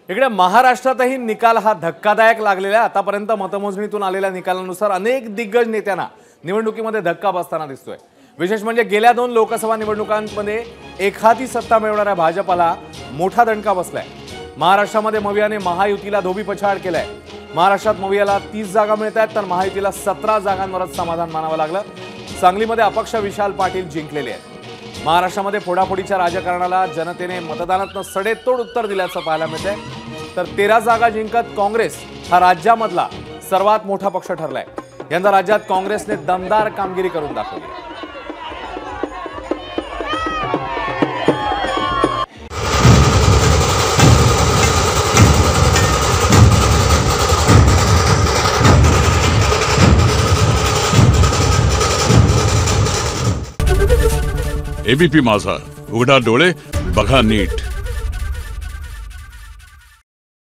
इकडे महाराष्ट्रातही निकाल हा धक्कादायक लागलेला आहे। आतापर्यंत मतमोजणीतून आलेल्या निकालानुसार अनेक दिग्गज नेत्यांना निवडणुकीमध्ये धक्का बसताना दिसतोय। विशेष म्हणजे गेल्या 2 लोकसभा निवडणुकांमध्ये एखादी सत्ता मिळवणाऱ्या भाजपला मोठा दणका बसलाय। महाराष्ट्रामध्ये मवियाने महायुतीला धोबीपछाड केलाय। महाराष्ट्रात मवियाला 30 जागा मिळतात तर महायुतीला 17 जागांवरच समाधान मानावं लागलं। सांगलीमध्ये अपक्ष विशाल पाटील जिंकलेले आहेत। महाराष्ट्रामध्ये फोडाफोडीच्या राजकारणाला जनतेने मतदानातून सडेतोड उत्तर दिल्याचं पाहायला मिळतंय। तर 13 जागा जिंकत काँग्रेस हा राज्यामधला सर्वात मोठा पक्ष ठरलाय। यंदा राज्यात काँग्रेसने दमदार कामगिरी करून दाखवली। एबीपी माझा, उघडा डोळे बघा नीट।